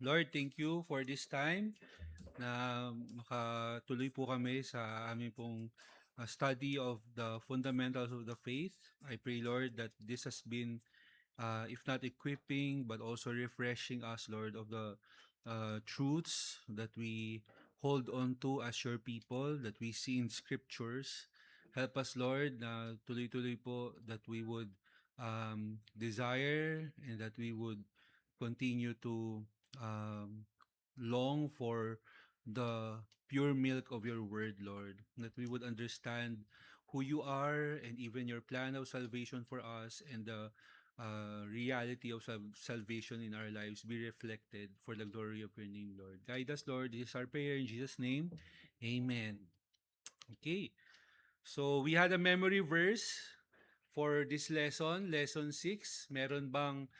Lord, thank you for this time na makatuloy po kami sa aming pong study of the fundamentals of the faith. I pray, Lord, that this has been, if not equipping, but also refreshing us, Lord, of the truths that we hold on to as your people, that we see in scriptures. Help us, Lord, na tuloy-tuloy po that we would desire and that we would continue to um, long for the pure milk of your word, Lord, that we would understand who you are and even your plan of salvation for us and the reality of salvation in our lives be reflected for the glory of your name, Lord. Guide us, Lord. This is our prayer in Jesus' name. Amen. Okay. So we had a memory verse for this lesson, lesson 6. Meron bang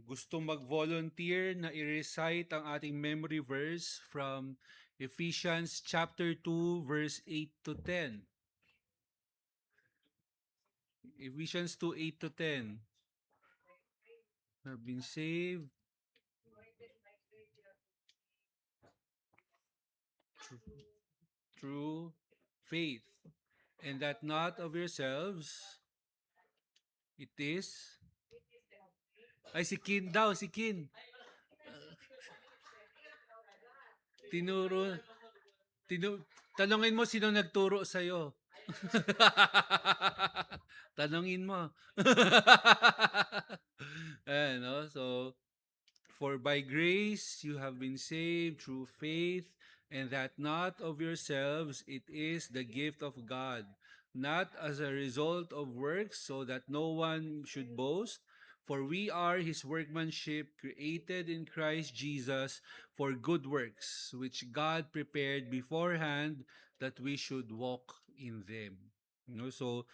gustong mag-volunteer na i-recite ang ating memory verse from Ephesians chapter 2 verse 8 to 10? Ephesians 2, 8 to 10. Have been saved through faith, and that not of yourselves. It is... Ay, si Kin daw, si Kin. Tinuro, tanungin mo sino nagturo sa'yo. Tanungin mo. Ayan, no? So, for by grace you have been saved through faith, and that not of yourselves, it is the gift of God, not as a result of works, so that no one should boast. For we are his workmanship, created in Christ Jesus for good works, which God prepared beforehand that we should walk in them. So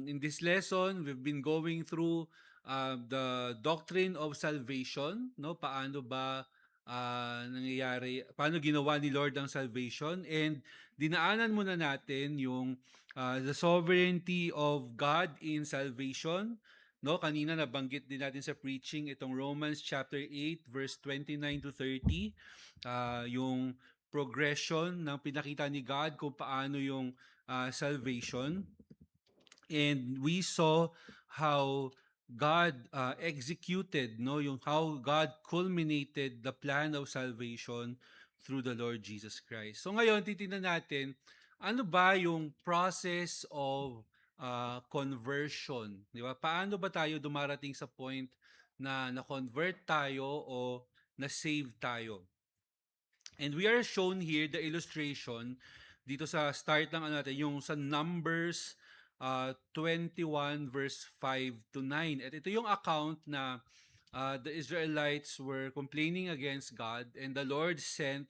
in this lesson, we've been going through the doctrine of salvation, no? Paano ba nangyayari, paano ginawa ni Lord ang salvation, and dinaanan muna natin yung the sovereignty of God in salvation, no? Kanina nabanggit din natin sa preaching itong Romans chapter 8 verse 29 to 30, yung progression ng pinakita ni God kung paano yung salvation. And we saw how God executed, no, yung how God culminated the plan of salvation through the Lord Jesus Christ. So ngayon titingnan natin ano ba yung process of conversion, di ba? Paano ba tayo dumarating sa point na na-convert tayo o na-save tayo? And we are shown here the illustration dito sa start ng ano natin, yung sa Numbers 21 verse 5 to 9. At ito yung account na the Israelites were complaining against God and the Lord sent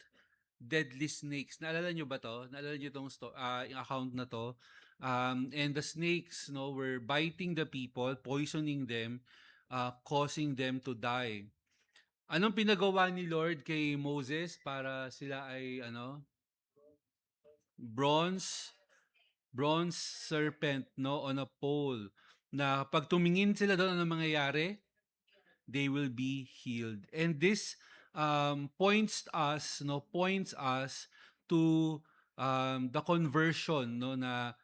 deadly snakes. Naalala nyo ba to? Naalala nyo itong yung account na to? And the snakes, no, were biting the people, poisoning them, causing them to die. Anong pinagawa ni Lord kay Moses para sila ay bronze bronze serpent, no, on a pole, na pag tumingin sila doon, ano mangyayari? They will be healed. And this points us to the conversion, no, na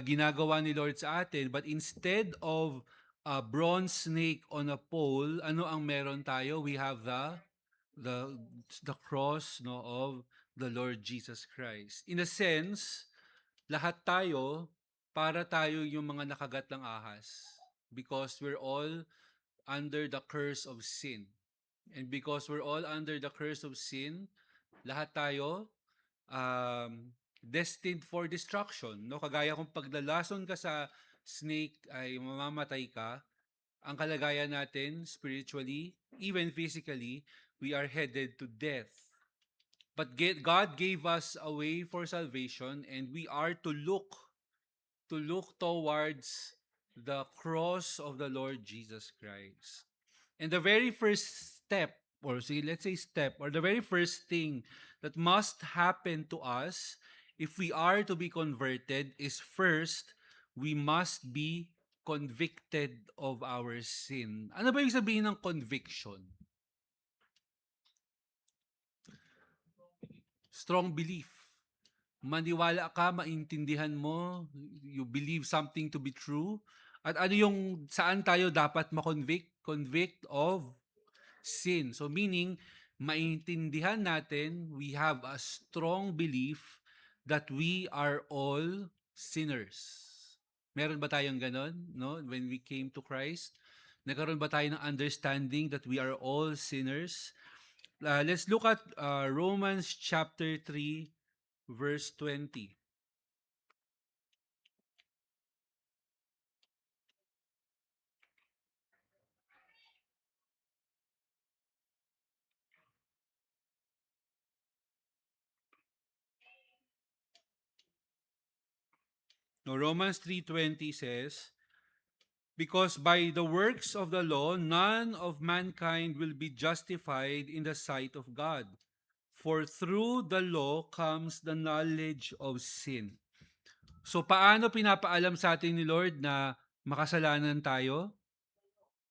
ginagawa ni Lord sa atin. But instead of a bronze snake on a pole, ano ang meron tayo? We have the the cross, no, of the Lord Jesus Christ. In a sense, lahat tayo, para tayo yung mga nakagat ng ahas, because we're all under the curse of sin. And because we're all under the curse of sin, lahat tayo destined for destruction. No? Kagaya kung paglalason ka sa snake ay mamamatay ka, ang kalagayan natin spiritually, even physically, we are headed to death. But God gave us a way for salvation, and we are to look towards the cross of the Lord Jesus Christ. And the very first step, or say, let's say step, or the very first thing that must happen to us if we are to be converted is, first, we must be convicted of our sin. Ano ba yung sabihin ng conviction? Strong belief. Maniwala ka, maintindihan mo, you believe something to be true. At ano yung saan tayo dapat ma-convict? Convict of sin. So meaning, maintindihan natin, we have a strong belief that we are all sinners. Meron ba tayong ganon, no? When we came to Christ, nagkaroon ba tayo ng understanding that we are all sinners? Let's look at Romans chapter 3, verse 20. No, Romans 3:20 says, because by the works of the law, none of mankind will be justified in the sight of God. For through the law comes the knowledge of sin. So paano pinapaalam sa atin ni Lord na makasalanan tayo?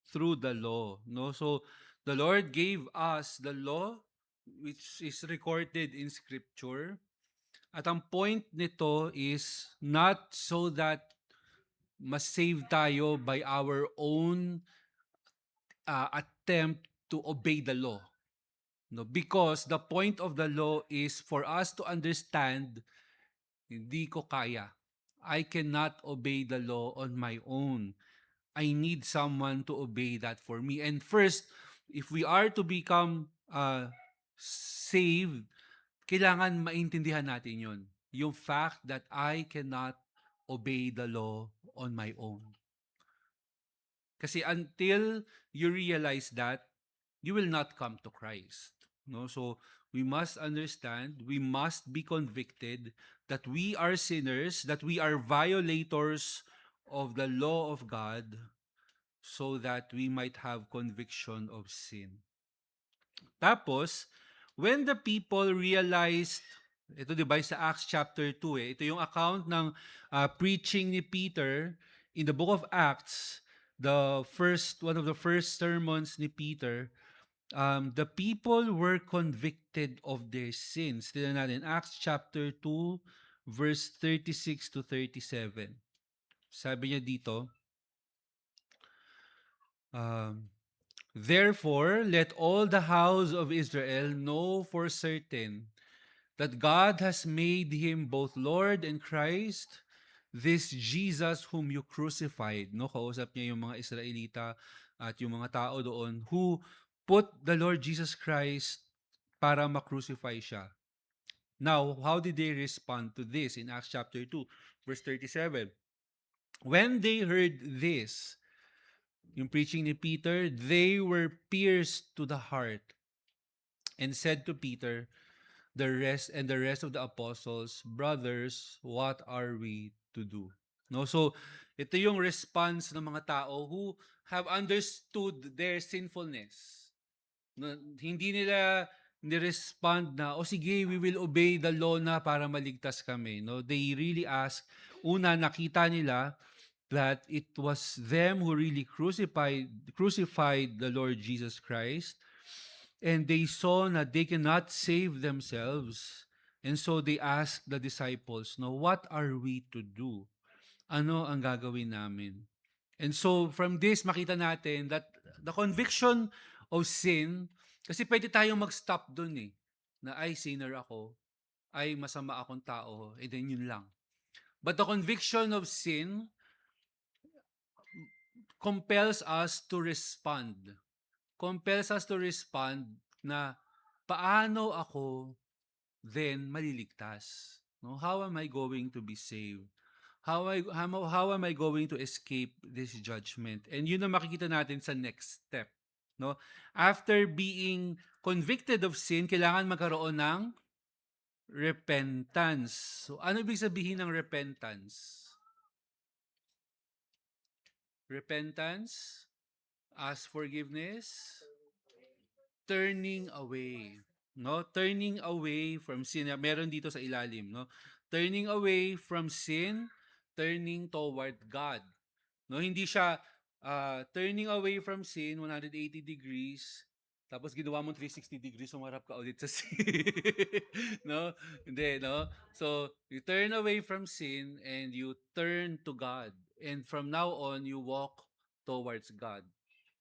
Through the law. No? So the Lord gave us the law which is recorded in Scripture. At ang point nito is not so that mas-save tayo by our own attempt to obey the law. No, because the point of the law is for us to understand, hindi ko kaya. I cannot obey the law on my own. I need someone to obey that for me. And first, if we are to become saved, kailangan maintindihan natin yun. Yung fact that I cannot obey the law on my own. Kasi until you realize that, you will not come to Christ. No? So, we must understand, we must be convicted that we are sinners, that we are violators of the law of God, so that we might have conviction of sin. Tapos, when the people realized, ito diba sa Acts chapter 2 ito yung account ng preaching ni Peter in the book of Acts, one of the first sermons ni Peter. The people were convicted of their sins. Tignan natin, Acts chapter 2, verse 36 to 37. Sabi niya dito, um, therefore, let all the house of Israel know for certain that God has made him both Lord and Christ, this Jesus whom you crucified. No, kausap niya yung mga Israelita at yung mga tao doon who put the Lord Jesus Christ para ma-crucify siya. Now, how did they respond to this in Acts chapter 2, verse 37? When they heard this, yung preaching ni Peter, they were pierced to the heart and said to Peter, the rest of the apostles, brothers, what are we to do? No, so ito yung response ng mga tao who have understood their sinfulness. No, hindi nila ni-respond na, o sige, we will obey the law na para maligtas kami. No, they really ask, una, nakita nila that it was them who really crucified the Lord Jesus Christ. And they saw that they cannot save themselves. And so they asked the disciples, no, what are we to do? Ano ang gagawin namin? And so from this, makita natin that the conviction of sin, kasi pwede tayong mag-stop dun eh, na ay sinner ako, ay masama akong tao, and then yun lang. But the conviction of sin compels us to respond. Compels us to respond na paano ako then maliligtas? No? How am I going to be saved? How am I going to escape this judgment? And yun ang makikita natin sa next step. No? After being convicted of sin, kailangan magkaroon ng repentance. So ano ibig sabihin ng repentance? Repentance, ask forgiveness, turning away. No? Turning away from sin. Meron dito sa ilalim, no? Turning away from sin, turning toward God. No, hindi siya turning away from sin 180 degrees Tapos ginawa mo 360 degrees, sumarap ka ulit sa sin. No? Hindi, no? So, you turn away from sin and you turn to God. And from now on, you walk towards God.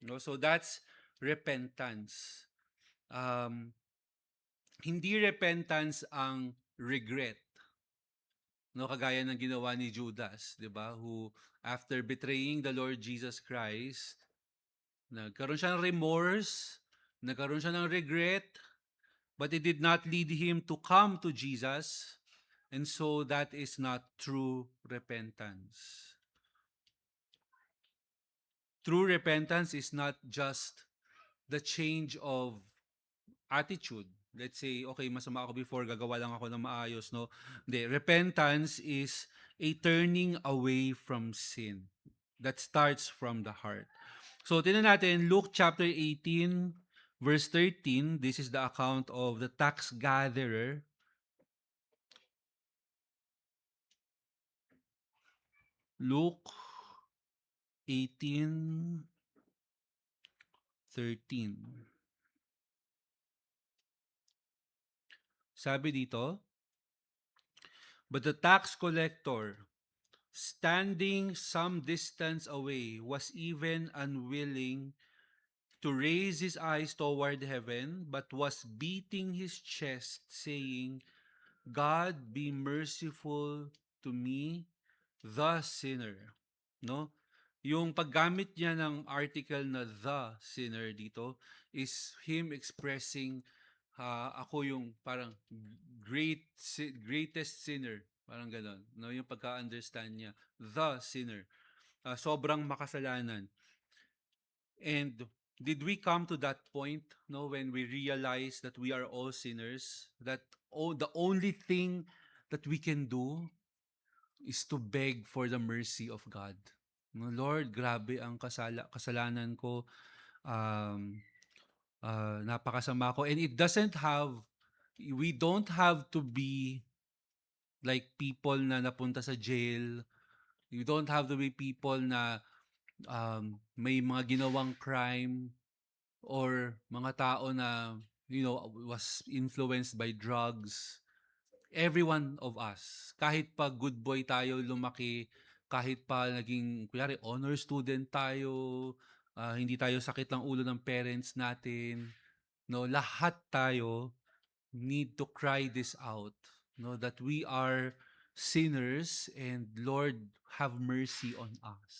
No? So, that's repentance. Um, Hindi repentance ang regret. No, kagaya ng ginawa ni Judas, 'di ba? Who after betraying the Lord Jesus Christ, nagkaroon siya ng remorse, nagkaroon siya ng regret, but it did not lead him to come to Jesus. And so that is not true repentance. True repentance is not just the change of attitude. Let's say, okay, masama ako before, gagawa lang ako ng maayos, no? Hindi, repentance is a turning away from sin that starts from the heart. So, tinan natin, Luke chapter 18, verse 13, this is the account of the tax gatherer. Luke 18:13. Sabi dito, but the tax collector, standing some distance away, was even unwilling to raise his eyes toward heaven, but was beating his chest, saying, God be merciful to me, the sinner. No? Yung paggamit niya ng article na the sinner dito is him expressing ako yung parang greatest sinner. Parang ganon. No? Yung pagka-understand niya. The sinner. Sobrang makasalanan. And did we come to that point, no, when we realize that we are all sinners, that the only thing that we can do is to beg for the mercy of God. No, Lord, grabe ang kasalanan ko. Um, Napakasama ko. And it doesn't have, we don't have to be like people na napunta sa jail. You don't have to be people na may mga ginawang crime or mga tao na, was influenced by drugs. Every one of us, kahit pa good boy tayo lumaki, kahit pa naging, kunyari, honor student tayo, hindi tayo sakit ng ulo ng parents natin, no, lahat tayo need to cry this out, no, that we are sinners and Lord, have mercy on us.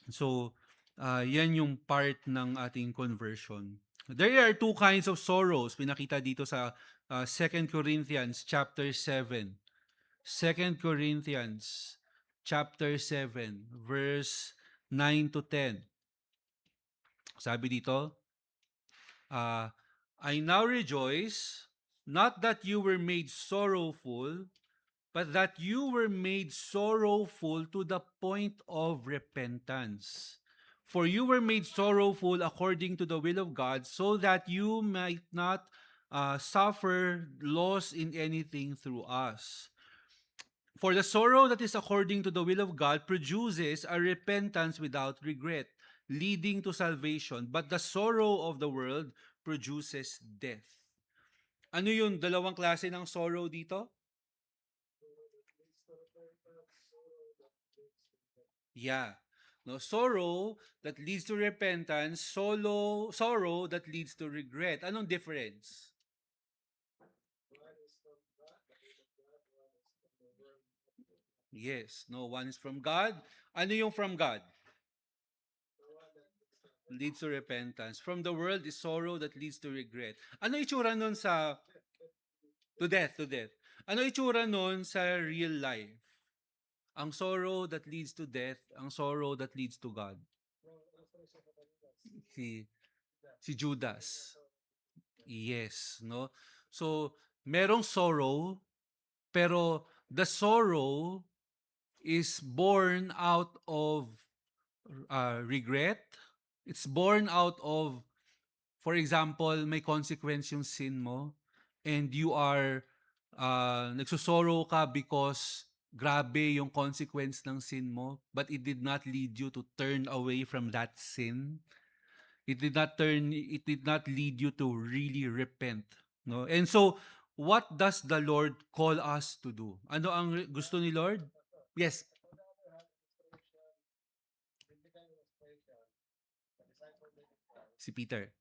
So, yan yung part ng ating conversion. There are two kinds of sorrows. Pinakita dito sa 2 Corinthians chapter 7. 2 Corinthians chapter 7, verse 9 to 10. Sabi dito, I now rejoice, not that you were made sorrowful, but that you were made sorrowful to the point of repentance. For you were made sorrowful according to the will of God, so that you might not suffer loss in anything through us. For the sorrow that is according to the will of God produces a repentance without regret, leading to salvation. But the sorrow of the world produces death. Ano yung dalawang klase ng sorrow dito? Yeah. No, sorrow that leads to repentance, sorrow that leads to regret. Anong difference? Yes, no, one is from God. Ano yung from God? Leads to repentance. From the world is sorrow that leads to regret. Ano itsura nun sa to death, to death? Ano itsura nun sa real life? Ang sorrow that leads to death, ang sorrow that leads to God. Si si Judas. Yes, no? So, merong sorrow, pero the sorrow is born out of regret. It's born out of, for example, may consequence yung sin mo and you are nagsusorrow ka because grabe yung consequence ng sin mo, but it did not lead you to turn away from that sin. It did not lead you to really repent, no? And so, what does the Lord call us to do? Ano ang gusto ni Lord? Yes, si Peter.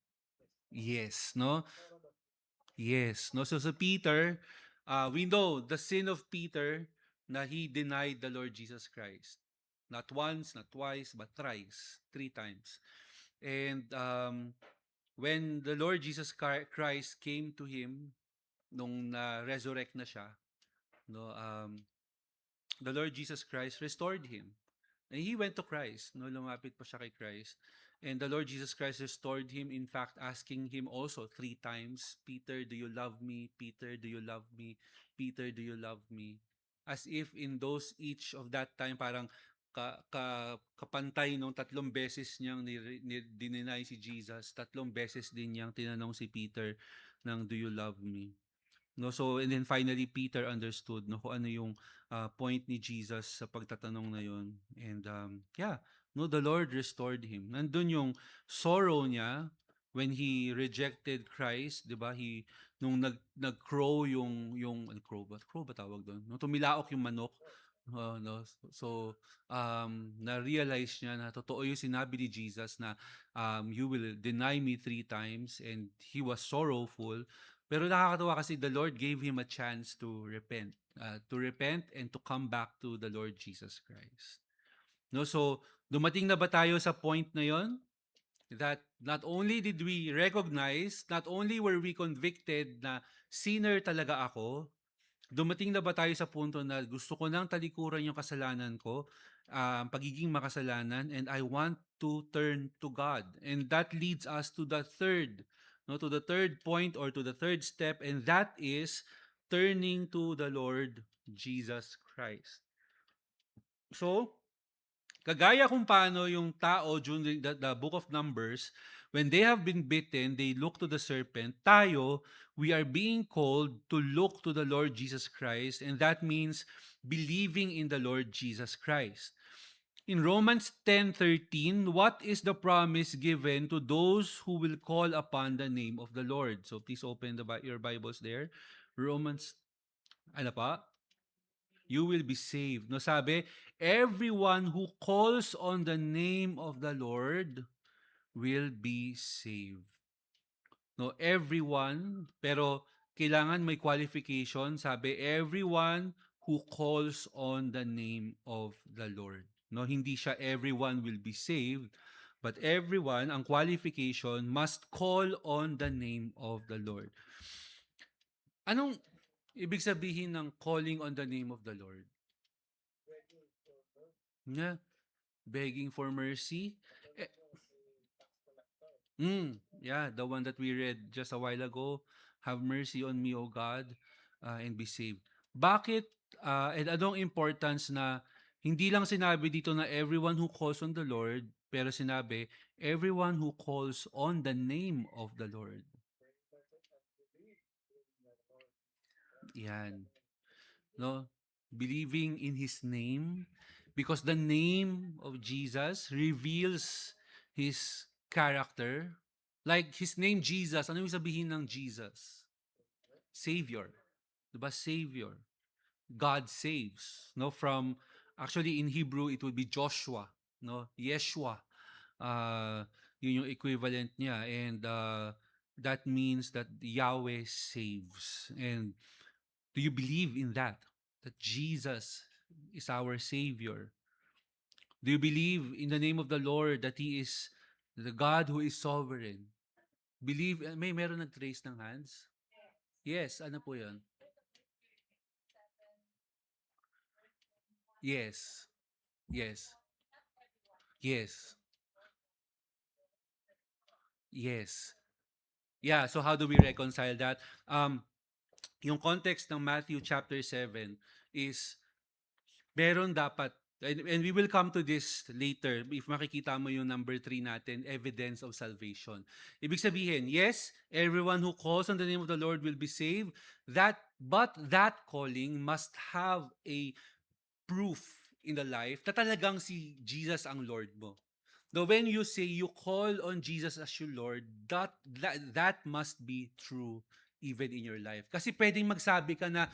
Yes, no? Yes, no? So Peter, we know the sin of Peter na he denied the Lord Jesus Christ. Not once, not twice, but thrice, 3 times. And when the Lord Jesus Christ came to him nung na-resurrect na siya, no, the Lord Jesus Christ restored him. And he went to Christ. No, lumapit pa siya kay Christ. And the Lord Jesus Christ restored him, in fact, asking him also 3 times, Peter, do you love me? Peter, do you love me? Peter, do you love me? As if in those each of that time, parang kapantay nung 3 beses niyang dininay si Jesus, 3 beses din niyang tinanong si Peter ng, do you love me? No, so and then finally Peter understood no kung ano yung point ni Jesus sa pagtatanong na yun. And yeah, no, the Lord restored him. Nandun yung sorrow niya when he rejected Christ, 'di ba? Nung nag-crow yung ano, crow ba tawag doon? Nung tumilaok yung manok. No, so na-realize niya na totoo yung sinabi ni Jesus na you will deny me 3 times, and he was sorrowful. Pero nakakatuwa kasi the Lord gave him a chance to repent and to come back to the Lord Jesus Christ. No, so dumating na ba tayo sa point na 'yon that not only did we recognize, not only were we convicted na sinner talaga ako, dumating na ba tayo sa punto na gusto ko nang talikuran yung kasalanan ko, pagiging makasalanan, and I want to turn to God. And that leads us to the third, no, to the third point or to the third step, and that is turning to the Lord Jesus Christ. So, kagaya kung paano yung tao during the book of Numbers, when they have been bitten, they look to the serpent. Tayo, we are being called to look to the Lord Jesus Christ, and that means believing in the Lord Jesus Christ. In Romans 10:13, what is the promise given to those who will call upon the name of the Lord? So please open your Bibles there. Romans, ano pa? You will be saved. No, sabi, everyone who calls on the name of the Lord will be saved. No, everyone, pero kailangan may qualification. Sabi, everyone who calls on the name of the Lord. No, hindi siya everyone will be saved, but everyone, ang qualification, must call on the name of the Lord. Anong ibig sabihin ng calling on the name of the Lord? Yeah, begging for mercy. Eh, yeah, the one that we read just a while ago. Have mercy on me, O God, and be saved. Bakit, and anong importance na hindi lang sinabi dito na everyone who calls on the Lord, pero sinabi, everyone who calls on the name of the Lord. Yan. No? Believing in His name, because the name of Jesus reveals His character. Like His name Jesus, ano yung sabihin ng Jesus? Savior. Diba? Savior. God saves. No? From, actually in Hebrew, it would be Joshua. No? Yeshua. Yun yung equivalent niya. And that means that Yahweh saves. And do you believe in that? That Jesus is our Savior? Do you believe in the name of the Lord that He is the God who is sovereign? Believe, meron nag-trace ng hands? Yes, ano po yun? Yes, yes, yes, yes. Yeah, so how do we reconcile that? Yung context ng Matthew chapter 7 is meron dapat, and we will come to this later, if makikita mo yung number 3 natin, evidence of salvation. Ibig sabihin, yes, everyone who calls on the name of the Lord will be saved, but that calling must have a proof in the life na talagang si Jesus ang Lord mo. Now, when you say you call on Jesus as your Lord, that must be true even in your life. Kasi pwedeng magsabi ka na,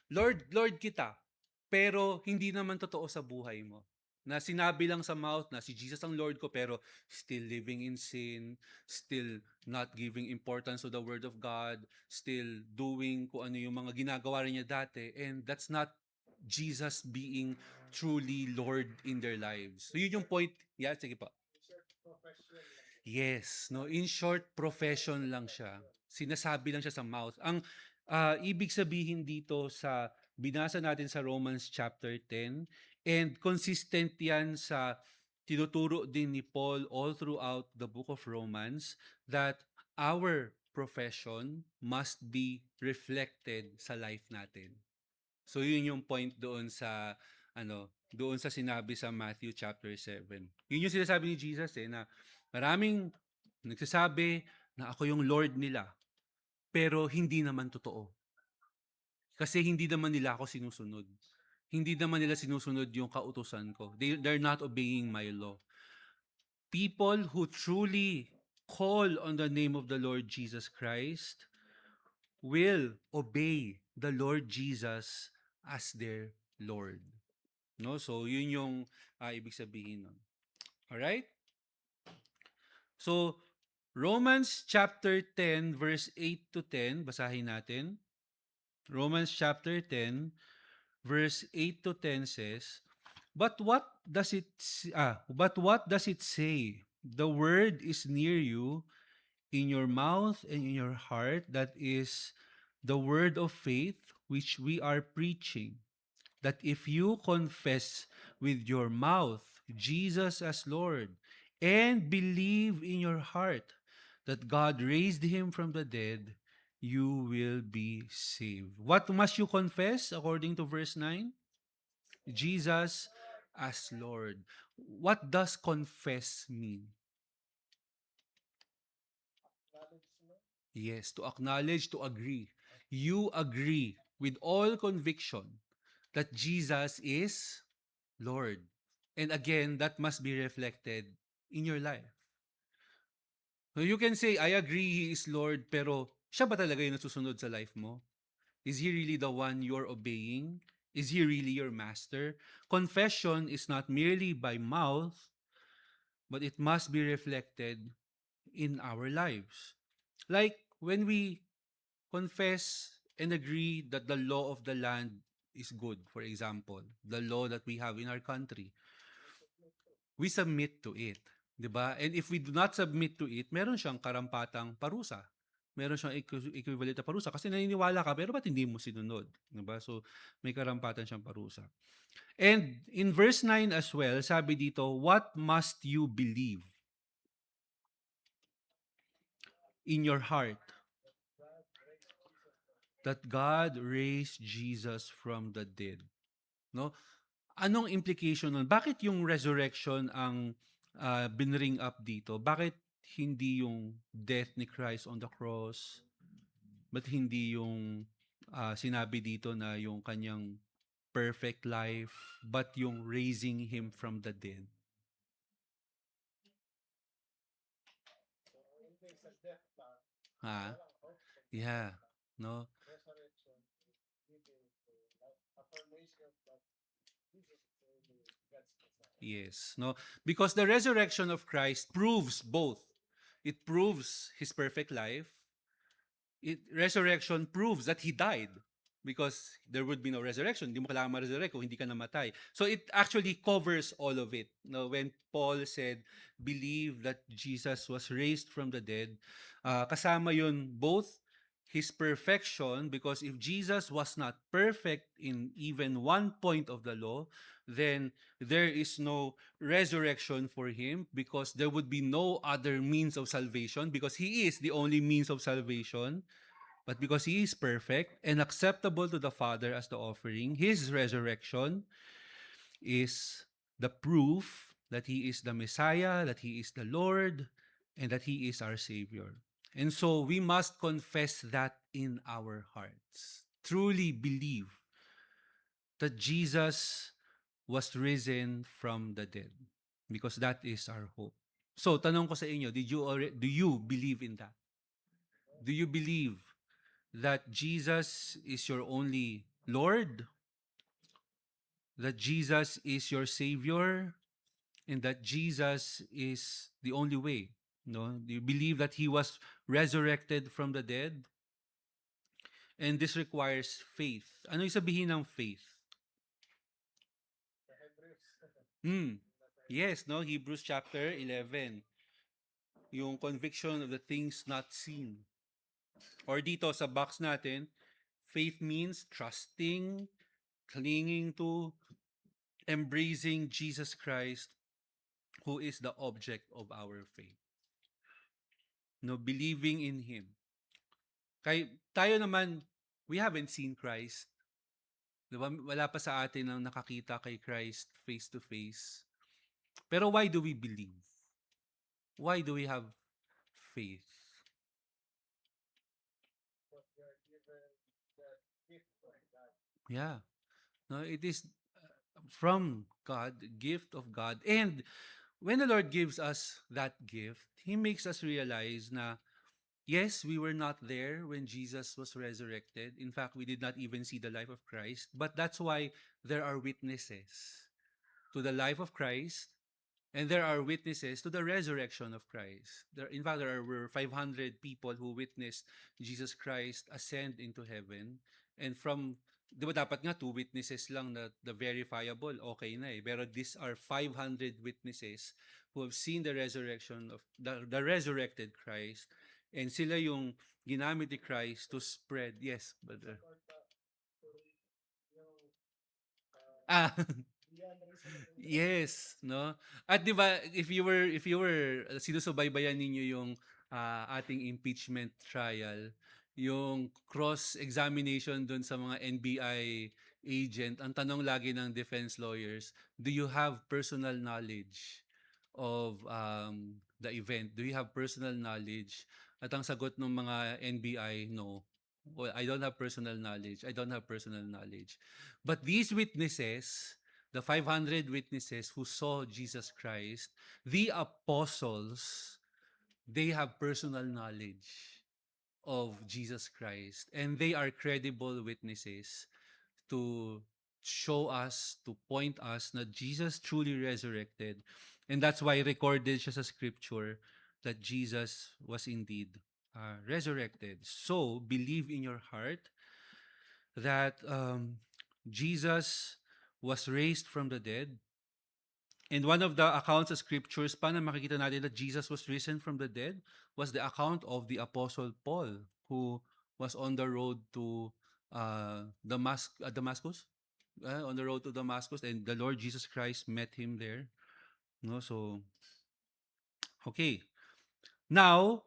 Lord, Lord kita, pero hindi naman totoo sa buhay mo. Na sinabi lang sa mouth na si Jesus ang Lord ko, pero still living in sin, still not giving importance to the Word of God, still doing kung ano yung mga ginagawa rin niya dati, and that's not Jesus being truly Lord in their lives. So yun yung point. Yeah, sige pa. Yes, no, in short, profession lang siya. Sinasabi lang siya sa mouth. Ang ibig sabihin dito sa binasa natin sa Romans chapter 10, and consistent yan sa tinuturo din ni Paul all throughout the book of Romans, that our profession must be reflected sa life natin. So yun yung point doon sa doon sa sinabi sa Matthew chapter 7. Yun yung sinasabi ni Jesus na maraming nagsasabi na ako yung Lord nila, pero hindi naman totoo. Kasi hindi naman nila ako sinusunod. Hindi naman nila sinusunod yung kautusan ko. They're not obeying my law. People who truly call on the name of the Lord Jesus Christ will obey the Lord Jesus as their Lord. No? So, yun yung ibig sabihin nun. Alright? So, Romans chapter 10 verse 8 to 10, basahin natin. Romans chapter 10 verse 8 to 10 says, But what does it say? The word is near you, in your mouth and in your heart, that is the word of faith which we are preaching. That if you confess with your mouth Jesus as Lord and believe in your heart that God raised him from the dead, you will be saved. What must you confess according to verse 9? Jesus as Lord. What does confess mean? Yes, to acknowledge, to agree. You agree with all conviction that Jesus is Lord. And again, that must be reflected in your life. So you can say, I agree He is Lord, pero siya ba talaga yung nasusunod sa life mo? Is He really the one you're obeying? Is He really your master? Confession is not merely by mouth, but it must be reflected in our lives. Like when we confess and agree that the law of the land is good, for example, the law that we have in our country, we submit to it. 'Di ba? And if we do not submit to it, meron siyang karampatang parusa. Meron siyang equivalent na parusa kasi naniniwala ka pero ba't hindi mo sinunod? 'Di ba? So may karampatan siyang parusa. And in verse 9 as well, sabi dito, what must you believe in your heart? That God raised Jesus from the dead. No? Anong implication nun? Bakit yung resurrection ang binring up dito? Bakit hindi yung death ni Christ on the cross? Ba't hindi yung sinabi dito na yung kanyang perfect life, but yung raising him from the dead? Ha? Yeah. No? Yes. No? Because the resurrection of Christ proves both. It proves his perfect life. Resurrection proves that he died, because there would be no resurrection. Hindi mo kailangan ma-resurrect kung hindi ka namatay. So it actually covers all of it. No, when Paul said, believe that Jesus was raised from the dead, kasama yun both his perfection, because if Jesus was not perfect in even one point of the law, then there is no resurrection for him, because there would be no other means of salvation, because he is the only means of salvation. But because he is perfect and acceptable to the Father as the offering, his resurrection is the proof that he is the Messiah, that he is the Lord, and that he is our Savior. And so we must confess that in our hearts. Truly believe that Jesus was risen from the dead. Because that is our hope. So, tanong ko sa inyo, do you believe in that? Do you believe that Jesus is your only Lord? That Jesus is your Savior? And that Jesus is the only way? No? Do you believe that He was resurrected from the dead? And this requires faith. Ano yung sabihin ng faith? Hmm. Yes, no? Hebrews chapter 11. Yung conviction of the things not seen. Or dito sa box natin, faith means trusting, clinging to, embracing Jesus Christ, who is the object of our faith. No, believing in Him. Tayo naman, we haven't seen Christ. Diba? Wala pa sa atin ang nakakita kay Christ face to face. Pero why do we believe? Why do we have faith? Yeah. No, it is from God, gift of God. And when the Lord gives us that gift, He makes us realize na, yes, we were not there when Jesus was resurrected. In fact, we did not even see the life of Christ. But that's why there are witnesses to the life of Christ, and there are witnesses to the resurrection of Christ. In fact, there were 500 people who witnessed Jesus Christ ascend into heaven. And from, di ba dapat nga two witnesses lang na the verifiable, okay na eh. Pero these are 500 witnesses who have seen the resurrection of the resurrected Christ. And sila yung ginamit ni Christ to spread. Yes, but ah, yes, no? At 'di ba, if you were sinusubaybayan ninyo yung ating impeachment trial, yung cross-examination doon sa mga NBI agent, ang tanong lagi ng defense lawyers, do you have personal knowledge of the event? Do you have personal knowledge? At ang sagot ng mga NBI, no. Well, I don't have personal knowledge. I don't have personal knowledge. But these witnesses, the 500 witnesses who saw Jesus Christ, the apostles, they have personal knowledge of Jesus Christ. And they are credible witnesses to show us, to point us that Jesus truly resurrected. And that's why recorded siya sa scripture that Jesus was indeed resurrected. So, believe in your heart that Jesus was raised from the dead. And one of the accounts of scriptures, paano makikita natin that Jesus was risen from the dead, was the account of the Apostle Paul, who was on the road to Damascus, on the road to Damascus, and the Lord Jesus Christ met him there. No, so okay. Now,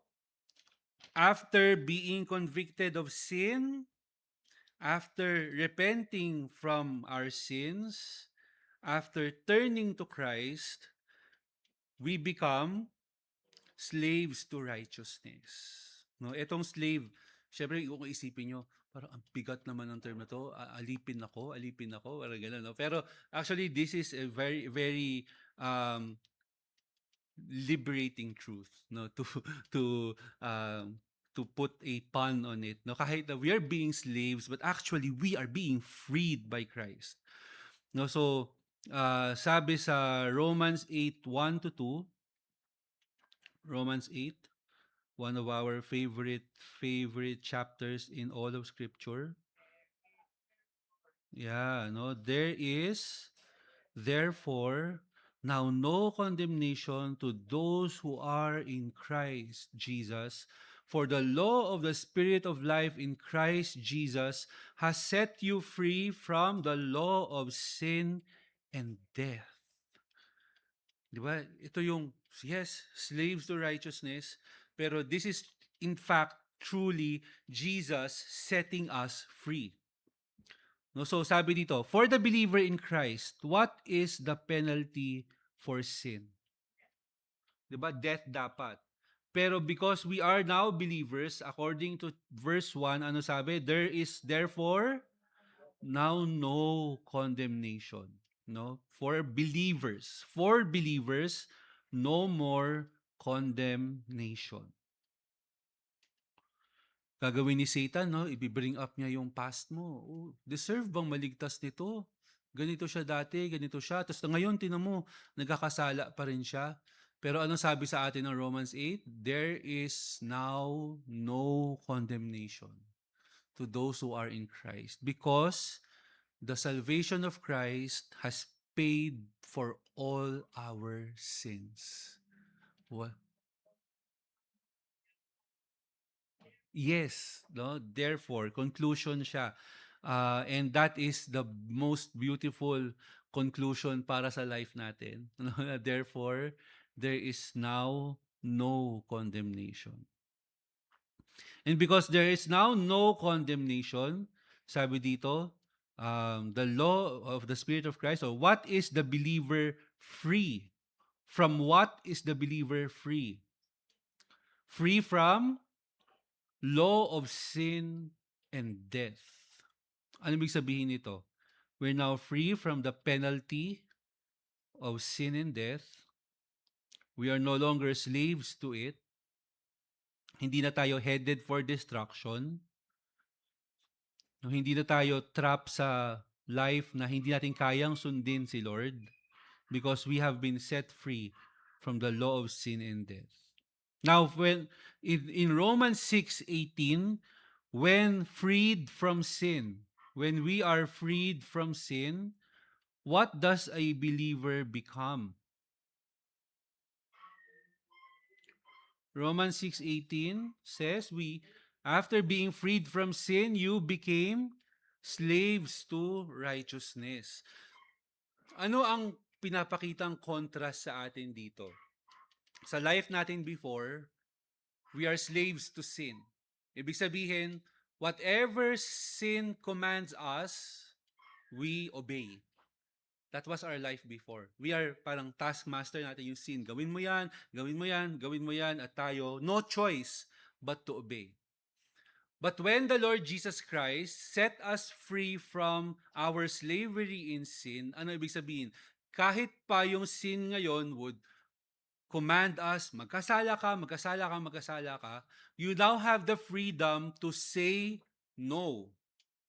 after being convicted of sin, after repenting from our sins, after turning to Christ, we become slaves to righteousness. No, etong slave, syempre kung isipin nyo, parang ang bigat naman ng term na to, alipin ako, parang gano'n, no? Pero actually, this is a very, very liberating truth, no? To, um, to put a pun on it, no? Kahit na we are being slaves, but actually, we are being freed by Christ. No, so, sabi sa Romans 8:1-2, Romans 8, one of our favorite chapters in all of Scripture. Yeah, no, there is therefore now no condemnation to those who are in Christ Jesus. For the law of the Spirit of life in Christ Jesus has set you free from the law of sin and death. Di ba? Ito yung, yes, slaves to righteousness, pero this is in fact truly Jesus setting us free. No, so sabi dito, for the believer in Christ, what is the penalty for sin? 'Di ba? Death dapat. Pero because we are now believers, according to verse 1, ano sabi? There is therefore now no condemnation. no? For believers, no more condemnation. Gagawin ni Satan, no? Ibibring up niya yung past mo. Oh, deserve bang maligtas nito? Ganito siya dati, ganito siya. Tapos ngayon, tinan mo, nagkakasala pa rin siya. Pero anong sabi sa atin ng Romans 8? There is now no condemnation to those who are in Christ, because the salvation of Christ has paid for all our sins. What? Yes, no? Therefore, conclusion siya. And that is the most beautiful conclusion para sa life natin. Therefore, there is now no condemnation. And because there is now no condemnation, sabi dito, the law of the Spirit of Christ, or what is the believer free? From what is the believer free? Free from law of sin and death. Ano ibig sabihin nito? We're now free from the penalty of sin and death. We are no longer slaves to it. Hindi na tayo headed for destruction. No, hindi na tayo trap sa life na hindi natin kayang sundin si Lord, because we have been set free from the law of sin and death. Now, when in Romans 6:18, when freed from sin, when we are freed from sin, what does a believer become? Romans 6:18 says, we after being freed from sin, you became slaves to righteousness. Ano ang pinapakitang contrast sa atin dito? Sa life natin before, we are slaves to sin. Ibig sabihin, whatever sin commands us, we obey. That was our life before. We are parang taskmaster natin yung sin. Gawin mo yan, gawin mo yan, gawin mo yan, at tayo, no choice but to obey. But when the Lord Jesus Christ set us free from our slavery in sin, ano ibig sabihin? Kahit pa yung sin ngayon would command us, magkasala ka, magkasala ka, magkasala ka, you now have the freedom to say no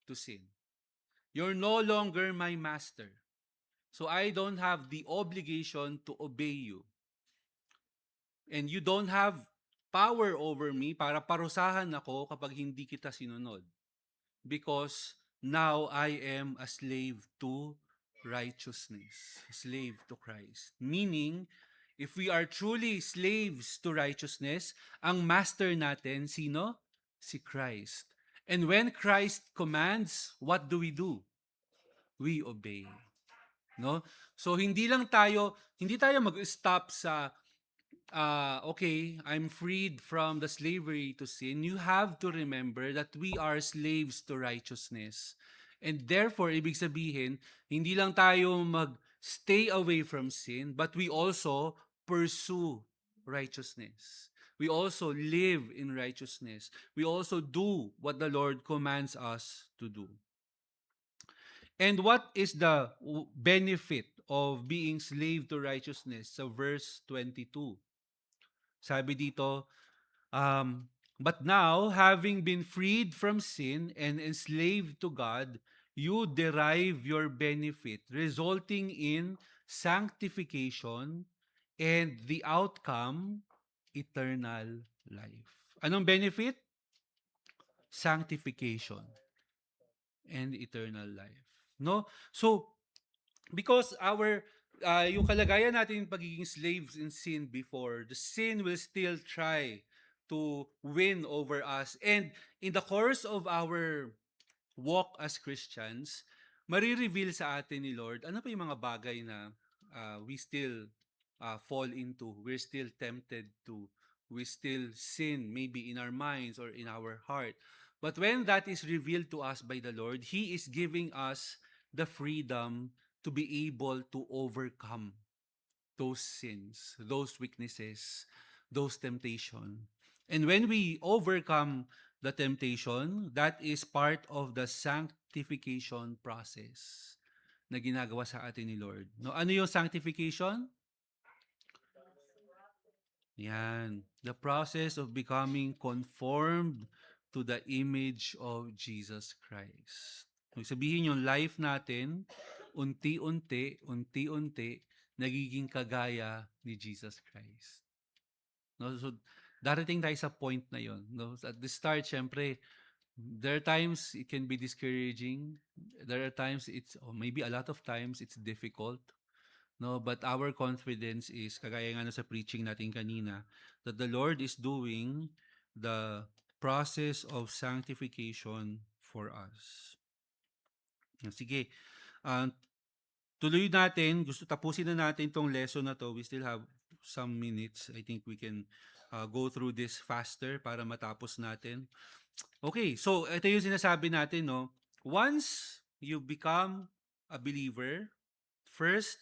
to sin. You're no longer my master. So I don't have the obligation to obey you. And you don't have power over me para parusahan ako kapag hindi kita sinunod. Because now I am a slave to righteousness, a slave to Christ. Meaning, if we are truly slaves to righteousness, ang master natin, sino? Si Christ. And when Christ commands, what do? We obey. No? So hindi tayo mag-stop sa okay, I'm freed from the slavery to sin. You have to remember that we are slaves to righteousness. And therefore, ibig sabihin, hindi lang tayo mag-stay away from sin, but we also pursue righteousness. We also live in righteousness. We also do what the Lord commands us to do. And what is the benefit of being slave to righteousness? So verse 22. Sabi dito, but now, having been freed from sin and enslaved to God, you derive your benefit, resulting in sanctification and the outcome, eternal life. Anong benefit? Sanctification and eternal life. No? So, because yung kalagayan natin pagiging slaves in sin before, the sin will still try to win over us. And in the course of our walk as Christians, marireveal sa atin ni Lord, ano pa yung mga bagay na we still fall into, we're still tempted to, we still sin maybe in our minds or in our heart. But when that is revealed to us by the Lord, He is giving us the freedom to be able to overcome those sins, those weaknesses, those temptation. And when we overcome the temptation, that is part of the sanctification process. na ginagawa sa atin ni Lord. No, ano yung sanctification? Yan. The process of becoming conformed to the image of Jesus Christ. Ibig sabihin yung life natin, unti-unti, nagiging kagaya ni Jesus Christ. No? So, darating tayo sa point na yon. No? At the start, syempre, there are times it can be discouraging. There are times or maybe a lot of times it's difficult. No, but our confidence is kagaya nga sa preaching natin kanina that the Lord is doing the process of sanctification for us. Sige, uh, tuloy natin, tapusin na natin tong lesson na to. We still have some minutes. I think we can go through this faster para matapos natin. Okay, so ito yung sinasabi natin, no? Once you become a believer, first,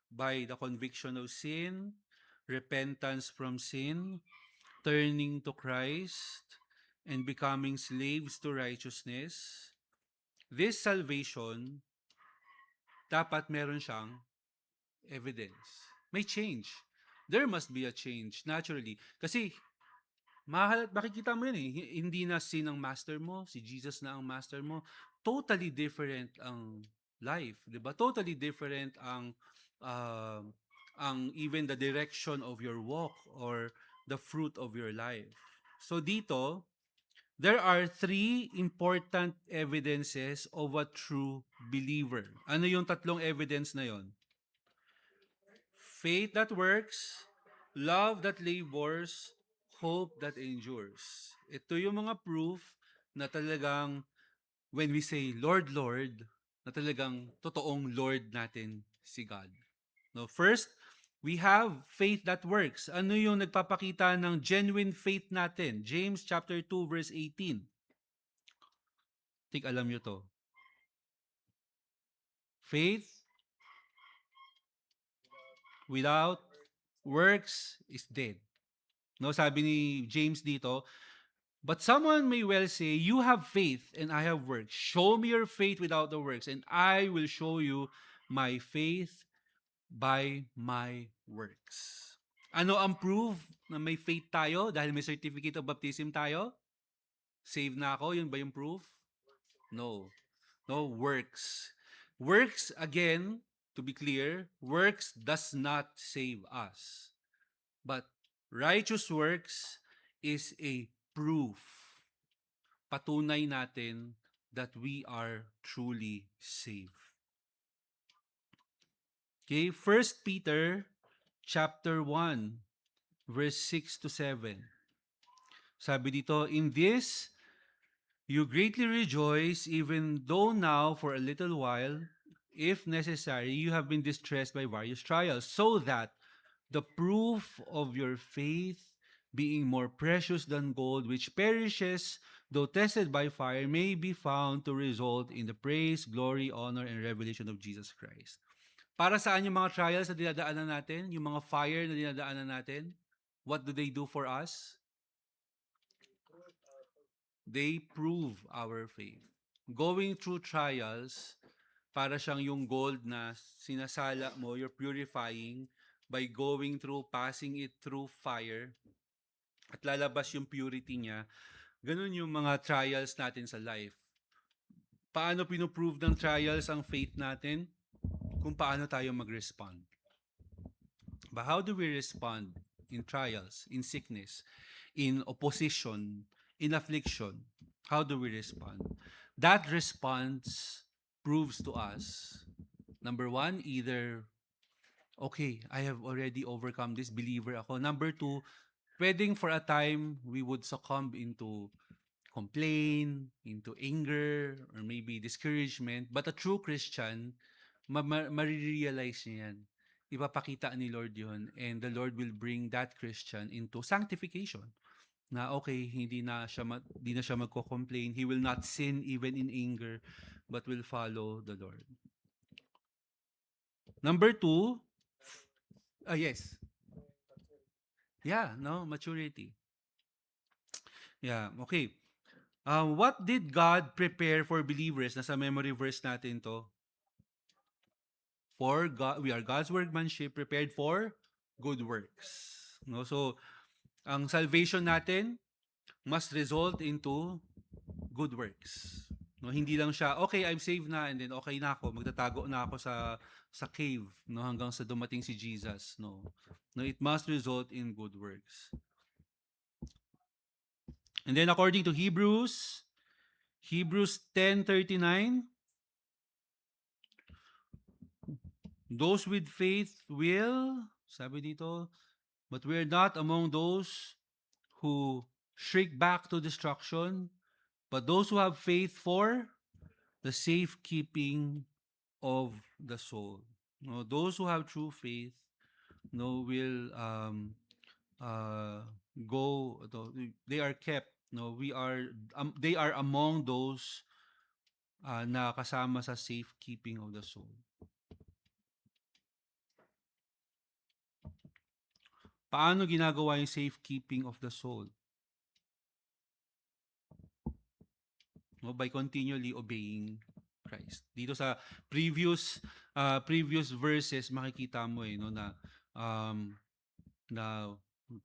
by the conviction of sin, repentance from sin, turning to Christ, and becoming slaves to righteousness, this salvation, dapat meron siyang evidence. May change. There must be a change, naturally. Kasi makikita mo yun eh. Hindi na sin ang master mo, si Jesus na ang master mo. Totally different ang life, 'di ba? Totally different uh, ang even the direction of your walk or the fruit of your life. So dito, there are three important evidences of a true believer. Ano yung tatlong evidence na yon? Faith that works, love that labors, hope that endures. Ito yung mga proof na talagang when we say, Lord, Lord, na talagang totoong Lord natin si God. No, first, we have faith that works. Ano yung nagpapakita ng genuine faith natin? James chapter 2 verse 18. Think alam nyo to. Faith without works is dead. No, sabi ni James dito, but someone may well say, you have faith and I have works. Show me your faith without the works and I will show you my faith by my works. Ano ang proof na may faith tayo dahil may certificate of baptism tayo? Saved na ako, yun ba yung proof? No. No, works. Works, again, to be clear, works does not save us. But righteous works is a proof. Patunay natin that we are truly saved. Okay, 1 Peter chapter 1 verse 6 to 7. Sabi dito, in this you greatly rejoice even though now for a little while, if necessary, you have been distressed by various trials, so that the proof of your faith, being more precious than gold, which perishes, though tested by fire, may be found to result in the praise, glory, honor, and revelation of Jesus Christ. Para saan yung mga trials na dinadaanan natin? Yung mga fire na dinadaanan natin? What do they do for us? They prove our faith. Going through trials, para siyang yung gold na sinasala mo, you're purifying by going through, passing it through fire, at lalabas yung purity niya. Ganun yung mga trials natin sa life. Paano pinoprove ng trials ang faith natin? Kung paano tayo mag-respond. But how do we respond in trials, in sickness, in opposition, in affliction? How do we respond? That response proves to us, number one, either, okay, I have already overcome this, believer ako. Number two, pwedeng for a time, we would succumb into complain, into anger, or maybe discouragement. But a true Christian, marirealize niya yan. Ipapakita ni Lord yun, and the Lord will bring that Christian into sanctification. Na okay, hindi na siya magko-complain. He will not sin even in anger, but will follow the Lord. Number two, yes. Yeah, no, maturity. Yeah, okay. What did God prepare for believers? Nasa memory verse natin to. For God, we are God's workmanship prepared for good works. No, so ang salvation natin must result into good works. No, hindi lang siya, okay, I'm saved na and then okay na ako, magtatago na ako sa cave, no, hanggang sa dumating si Jesus. No. No, it must result in good works. And then according to Hebrews 10:39, those with faith will, sabi dito, but we're not among those who shrink back to destruction, but those who have faith for the safekeeping of the soul. No, those who have true faith, no, will uh, go. They are kept. No, they are among those na kasama sa safekeeping of the soul. Paano ginagawa yung safekeeping of the soul? No, by continually obeying Christ. Dito sa previous verses makikita mo no um, na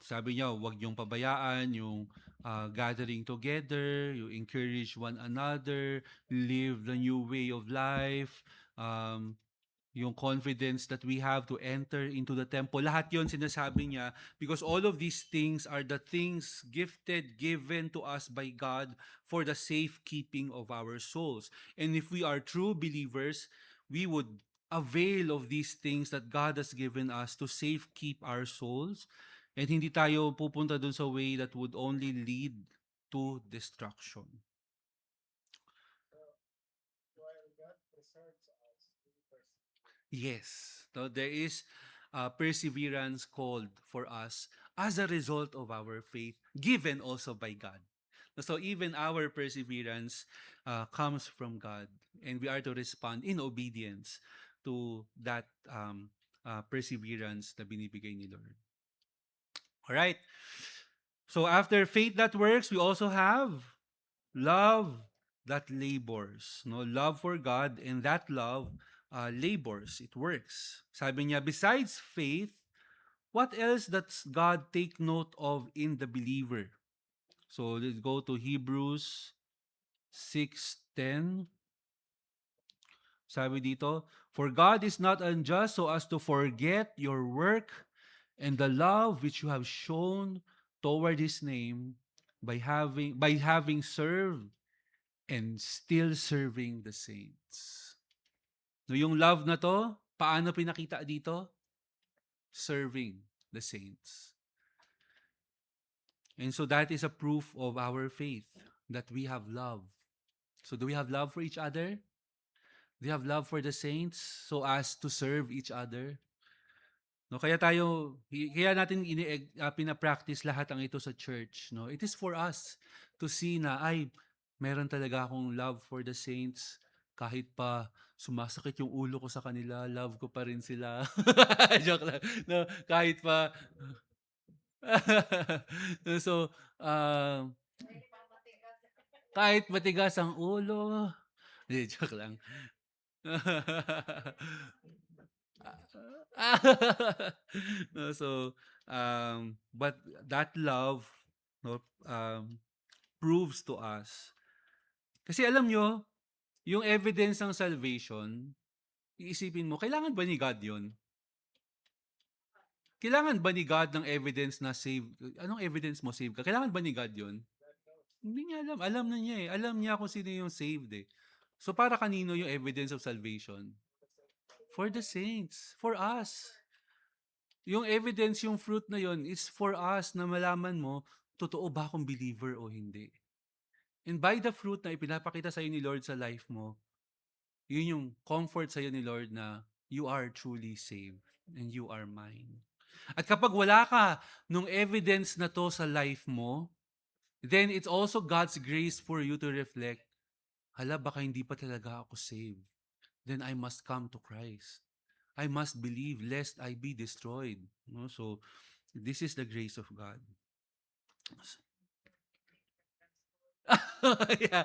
sabi niya, huwag niyong pabayaan yung gathering together, you encourage one another, live the new way of life, yung confidence that we have to enter into the temple. Lahat yon sinasabi niya because all of these things are the things given to us by God for the safekeeping of our souls. And if we are true believers, we would avail of these things that God has given us to safekeep our souls. And hindi tayo pupunta dun sa way that would only lead to destruction. Yes. So there is perseverance called for us as a result of our faith, given also by God. So even our perseverance comes from God, and we are to respond in obedience to that perseverance na binibigay ni Lord. All right. So after faith that works, we also have love that labors. No, love for God, and that love labors. It works. Sabi niya, besides faith, what else does God take note of in the believer? So let's go to Hebrews 6:10. Sabi dito, for God is not unjust so as to forget your work and the love which you have shown toward his name by having served and still serving the saints. No, yung love na to, paano pinakita dito? Serving the saints. And so that is a proof of our faith that we have love. So do we have love for each other? Do we have love for the saints so as to serve each other? No, kaya natin pina-practice lahat ang ito sa church, no? It is for us to see na meron talaga akong love for the saints kahit pa sumasakit yung ulo ko sa kanila, love ko pa rin sila. Joke lang. No, kahit pa so kahit matigas ang ulo. Joke lang. No, so, but that love, no, proves to us. Kasi alam nyo, yung evidence ng salvation, iisipin mo, kailangan ba ni God yun? Kailangan ba ni God ng evidence na save? Anong evidence mo save ka? Kailangan ba ni God yun? Hindi niya alam. Alam na niya eh. Alam niya kung sino yung saved eh. So para kanino yung evidence of salvation? For the saints. For us. Yung evidence, yung fruit na yon is for us na malaman mo, totoo ba akong believer o hindi. And by the fruit na ipinapakita sa'yo ni Lord sa life mo, yun yung comfort sa'yo ni Lord na you are truly saved and you are mine. At kapag wala ka nung evidence na to sa life mo, then it's also God's grace for you to reflect, hala, baka hindi pa talaga ako saved. Then I must come to Christ. I must believe lest I be destroyed. No? So, this is the grace of God. Yeah,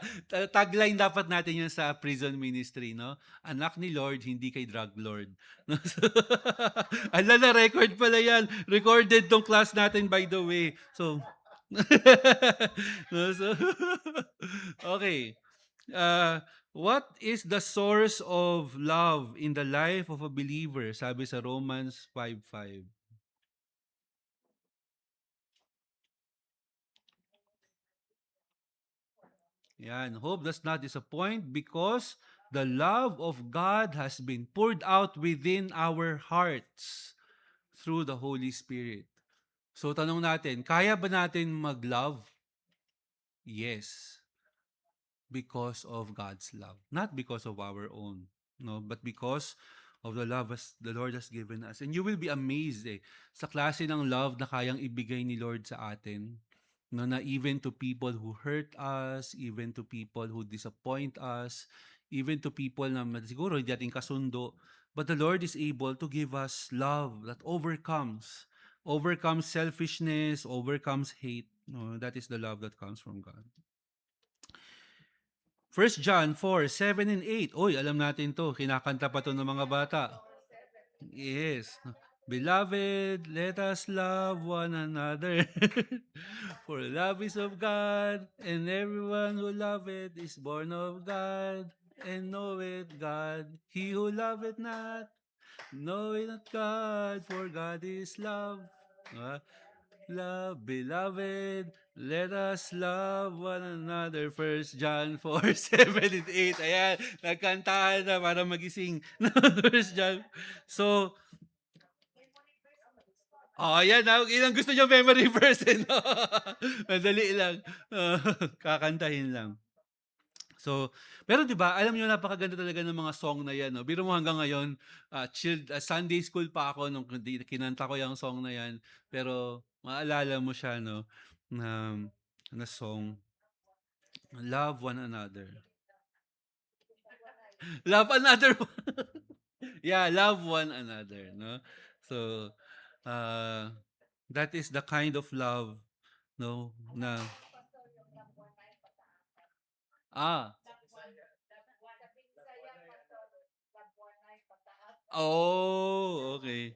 tagline dapat natin 'yun sa prison ministry 'no, "Anak ni Lord, hindi kay drug lord." 'No, so hala, na-record pala 'yan, recorded 'tong class natin by the way. So no, so okey, what is the source of love in the life of a believer? Sabi sa Romans 5:5. Yan, hope does not disappoint because the love of God has been poured out within our hearts through the Holy Spirit. So tanong natin, kaya ba natin mag-love? Yes, because of God's love, not because of our own, no, but because of the love as the Lord has given us. And you will be amazed sa klase ng love na kayang ibigay ni Lord sa atin. No, na even to people who hurt us, even to people who disappoint us, even to people na siguro hindi natin kasundo, but the Lord is able to give us love that overcomes selfishness, overcomes hate. No, that is the love that comes from God. 1 John 4:7 and 8. Oy, alam natin 'to, kinakanta pa 'to ng mga bata. Yes. Beloved, let us love one another. For love is of God, and everyone who loveth is born of God, and knoweth God. He who loveth not, knoweth not God, for God is love. Ah, love, beloved, let us love one another. 1 John 4:7 and 8. Ayan, nagkantahan na para magising. 1 John. So, yan na, ilang gusto niyo memory verse, eh, no? Madali lang. Kakantahin lang. So, pero 'di ba, alam niyo napakaganda talaga ng mga song na 'yan 'no. Biro mo hanggang ngayon, chilled Sunday school pa ako nung kinanta ko 'yang song na 'yan, pero maalala mo siya 'no, na na song, Love One Another. Love another yeah, love one another 'no. So, uh, that is the kind of love 'no, na ah, oh, okay.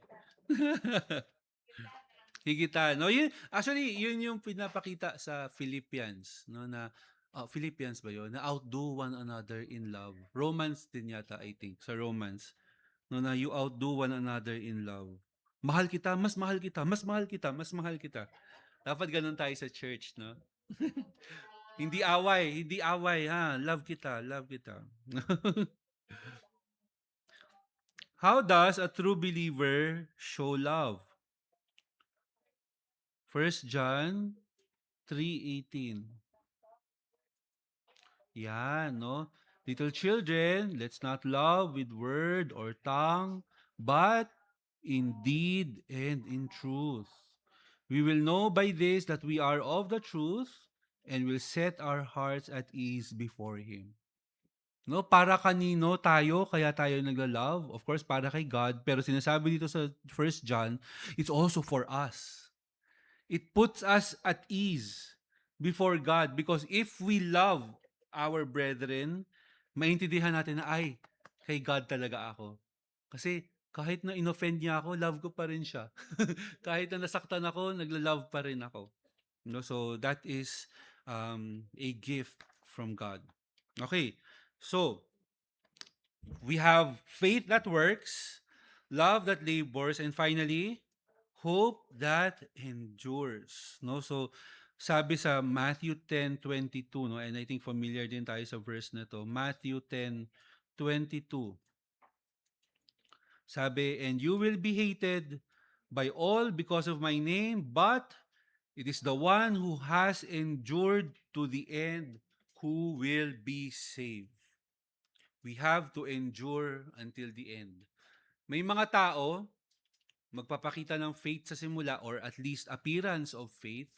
Higitan. No, yun, actually, yun yung pinapakita sa Philippians, no, na, Philippians ba yun? Na outdo one another in love. Romans din yata, I think, sa Romans. No, na you outdo one another in love. Mahal kita, mas mahal kita, mas mahal kita, mas mahal kita. Dapat ganun tayo sa church, no? Hindi away, ha? Love kita, love kita. How does a true believer show love? 1 John 3:18. Yan, no? Little children, let's not love with word or tongue, but in deed and in truth. We will know by this that we are of the truth and will set our hearts at ease before Him. No, para kanino tayo kaya tayo nagla-love? Of course, para kay God. Pero sinasabi dito sa 1 John, it's also for us. It puts us at ease before God because if we love our brethren, maintindihan natin na, ay, kay God talaga ako. Kasi kahit na inoffend niya ako, love ko pa rin siya. Kahit na nasaktan ako, nagla-love pa rin ako. No, so that is a gift from God. Okay, so we have faith that works, love that labors, and finally, hope that endures. No? So, sabi sa Matthew 10:22, no? And I think familiar din tayo sa verse na to. Matthew 10:22. Sabi, and you will be hated by all because of my name, but it is the one who has endured to the end who will be saved. We have to endure until the end. May mga tao, magpapakita ng faith sa simula or at least appearance of faith,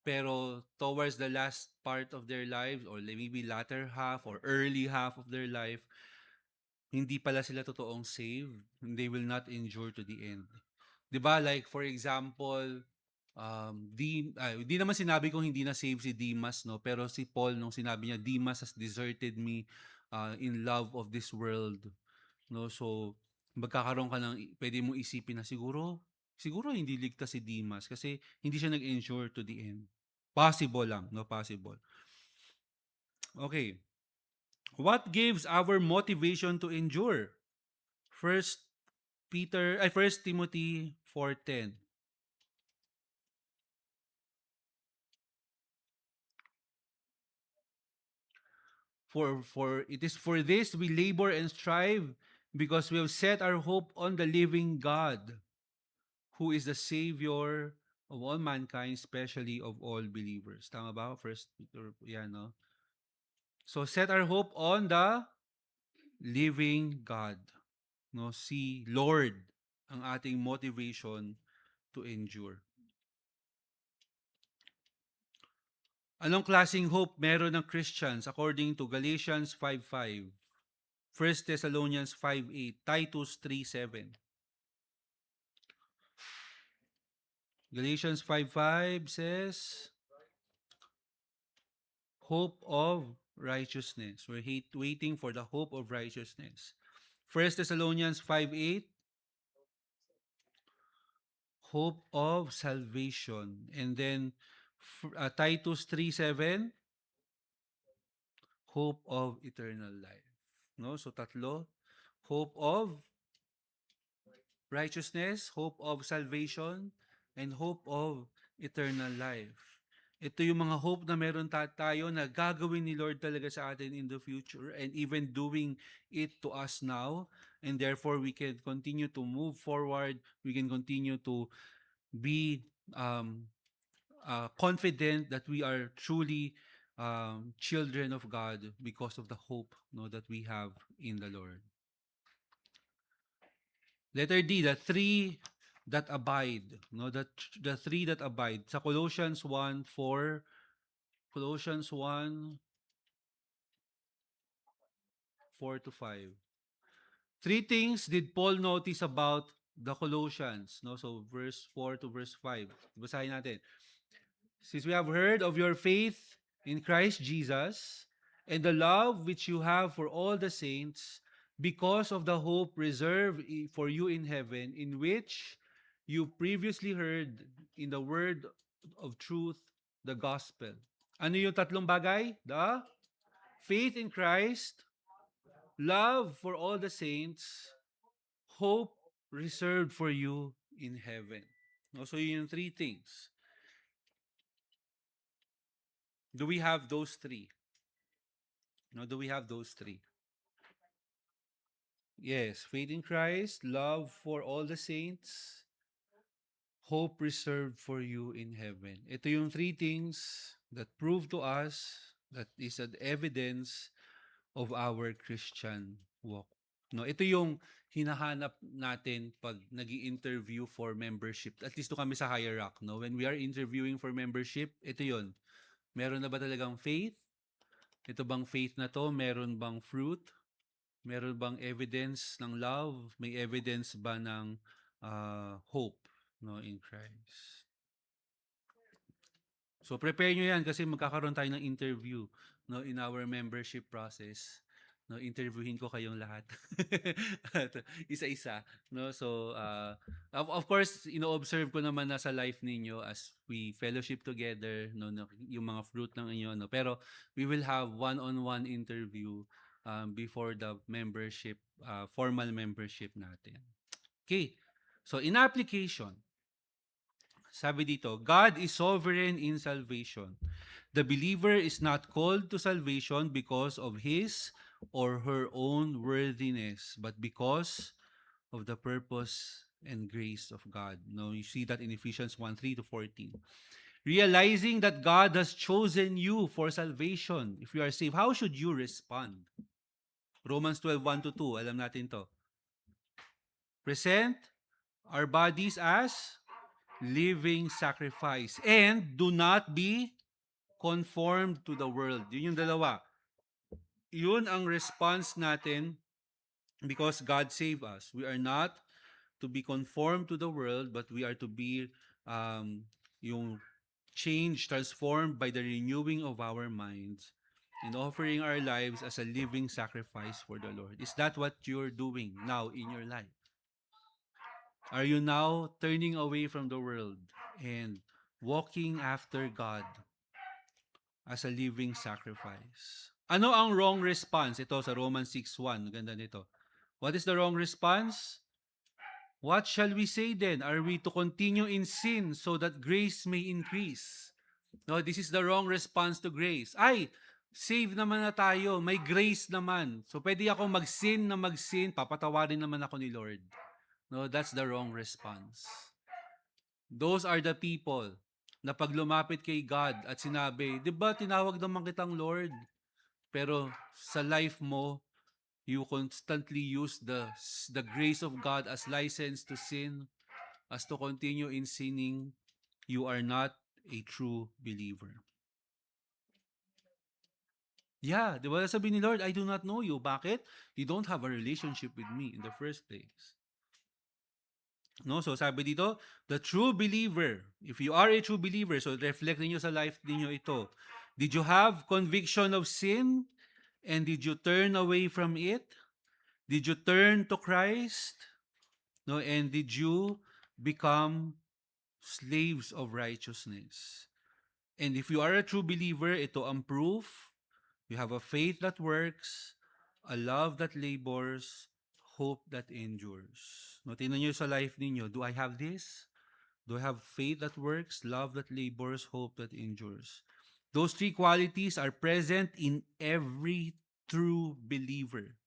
pero towards the last part of their lives or maybe latter half or early half of their life, hindi pala sila totoong saved. They will not endure to the end. 'Di ba? Like for example, di naman sinabi kong hindi na save si Demas, no, pero si Paul nung sinabi niya, Demas has deserted me in love of this world, no. So magkakaroon ka ng pwede mong isipin na siguro hindi ligtas si Demas kasi hindi siya nag-endure to the end. Possible lang, no, possible. Okay. What gives our motivation to endure? First Timothy 4:10. For it is for this we labor and strive, because we have set our hope on the living God, who is the Savior of all mankind, especially of all believers. Tama ba? First Peter, yan, no? So set our hope on the living God. No, si Lord ang ating motivation to endure. Anong klaseng hope meron ng Christians according to Galatians 5:5, First Thessalonians 5:8, Titus 3:7? Galatians 5:5 says, hope of righteousness. We're waiting for the hope of righteousness. First Thessalonians 5:8, hope of salvation. And then Titus 3:7, hope of eternal life. No? So tatlo, hope of righteousness, hope of salvation, and hope of eternal life. Ito yung mga hope na meron tayo na gagawin ni Lord talaga sa atin in the future and even doing it to us now. And therefore, we can continue to move forward. We can continue to be confident that we are truly children of God because of the hope, no, that we have in the Lord. Letter D, the three that abide. No, the three that abide. Sa Colossians 1:4, Colossians 1:4-5. Three things did Paul notice about the Colossians. No, so verse 4 to verse 5. Basahin natin. Since we have heard of your faith in Christ Jesus and the love which you have for all the saints, because of the hope reserved for you in heaven, in which you previously heard in the word of truth, the gospel. Ano yung tatlong bagay? The faith in Christ, love for all the saints, hope reserved for you in heaven. No, so yun yung three things. Do we have those three? No, do we have those three? Yes, faith in Christ, love for all the saints, hope reserved for you in heaven. Ito yung three things that prove to us that is an evidence of our Christian walk. No, ito yung hinahanap natin pag nag-i-interview for membership. At least to kami sa Higher Rock, no? When we are interviewing for membership, ito yun. Meron na ba talagang faith? Ito bang faith na to, meron bang fruit? Meron bang evidence ng love? May evidence ba ng hope, no, in Christ? So prepare nyo yan kasi magkakaroon tayo ng interview, no, in our membership process. No, interviewin ko kayong lahat. Isa-isa, no? So of course, ino-observe ko naman na sa life ninyo as we fellowship together, no, yung mga fruit ng inyo, no. Pero we will have one-on-one interview before the membership, formal membership natin. Okay. So in application, sabi dito, God is sovereign in salvation. The believer is not called to salvation because of his or her own worthiness, but because of the purpose and grace of God. Now, you see that in Ephesians 1:3-14. Realizing that God has chosen you for salvation, if you are saved, how should you respond? Romans 12:1-2, alam natin to. Present our bodies as living sacrifice and do not be conformed to the world. Yun yung dalawa. Yun ang response natin because God saved us. We are not to be conformed to the world, but we are to be yung change transformed by the renewing of our minds and offering our lives as a living sacrifice for the Lord. Is that what you're doing now in your life? Are you now turning away from the world and walking after God as a living sacrifice? Ano ang wrong response? Ito sa Romans 6:1. Ganda nito. What is the wrong response? What shall we say then? Are we to continue in sin so that grace may increase? No, this is the wrong response to grace. Ay, save naman na tayo. May grace naman. So pwede ako mag-sin na mag-sin, papatawarin naman ako ni Lord. No, that's the wrong response. Those are the people na pag lumapit kay God at sinabi, di ba tinawag naman kitang Lord? Pero sa life mo, you constantly use the grace of God as license to sin, as to continue in sinning, you are not a true believer. Yeah, di ba sabi ni Lord, I do not know you. Bakit? You don't have a relationship with me in the first place. No, so sabi dito, the true believer, if you are a true believer, so reflect niyo sa life niyo ito. Did you have conviction of sin and did you turn away from it? Did you turn to Christ? No, and did you become slaves of righteousness? And if you are a true believer, ito ang proof. You have a faith that works, a love that labors, hope that endures. No, tingnan nyo sa life ninyo, do I have this? Do I have faith that works, love that labors, hope that endures? Those three qualities are present in every true believer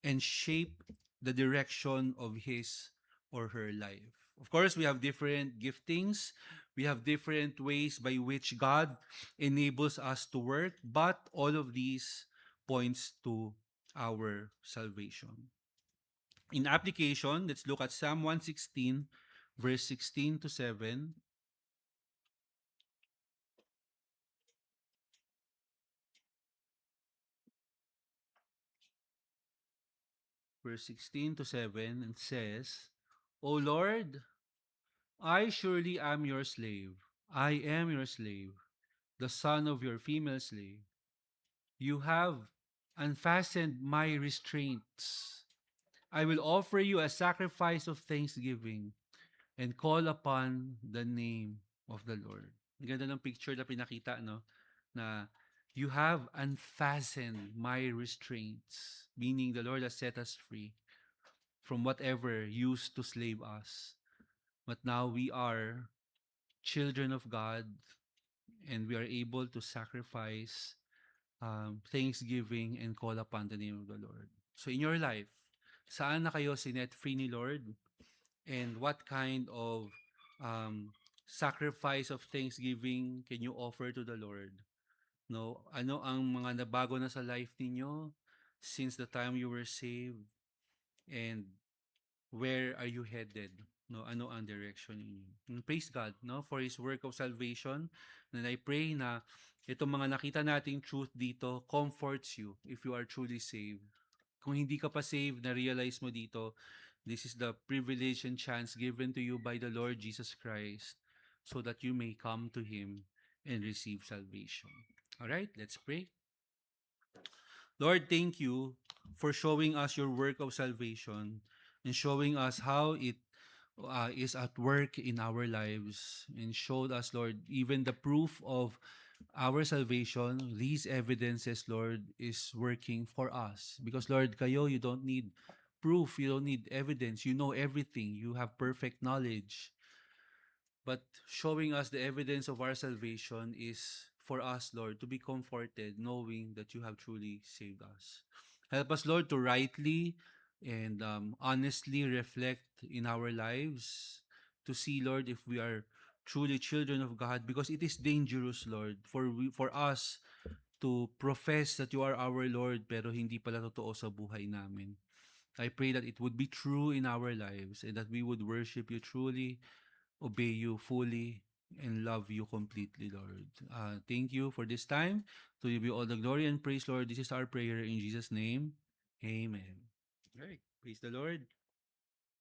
and shape the direction of his or her life. Of course, we have different giftings. We have different ways by which God enables us to work, but all of these points to our salvation. In application, let's look at Psalm 116, verse 16 to 7. Verse 16 to 7, and says, O Lord, I surely am your slave. I am your slave, the son of your female slave. You have unfastened my restraints. I will offer you a sacrifice of thanksgiving and call upon the name of the Lord. Ang ganda ng picture na pinakita, no? Na you have unfastened my restraints, meaning the Lord has set us free from whatever used to slave us. But now we are children of God and we are able to sacrifice thanksgiving and call upon the name of the Lord. So in your life, saan na kayo sinet free ni Lord? And what kind of sacrifice of thanksgiving can you offer to the Lord? No, ano ang mga nabago na sa life ninyo since the time you were saved? And where are you headed? No, ano ang direction ninyo? And praise God, no, for His work of salvation. And I pray na itong mga nakita nating truth dito comforts you if you are truly saved. Kung hindi ka pa saved, na-realize mo dito, this is the privilege and chance given to you by the Lord Jesus Christ so that you may come to Him and receive salvation. All right, let's pray. Lord, thank you for showing us your work of salvation and showing us how it is at work in our lives and showed us, Lord, even the proof of our salvation, these evidences, Lord, is working for us. Because, Lord, kayo, you don't need proof, you don't need evidence, you know everything, you have perfect knowledge. But showing us the evidence of our salvation is for us, Lord, to be comforted knowing that you have truly saved us. Help us, Lord, to rightly and honestly reflect in our lives to see, Lord, if we are truly children of God, because it is dangerous, Lord, for us to profess that you are our Lord pero hindi pala totoo sa buhay namin. I pray that it would be true in our lives and that we would worship you truly, obey you fully, and love you completely, Lord. Thank you for this time. To you be all the glory and praise, Lord. This is our prayer in Jesus' name. Amen. All right. Praise the Lord.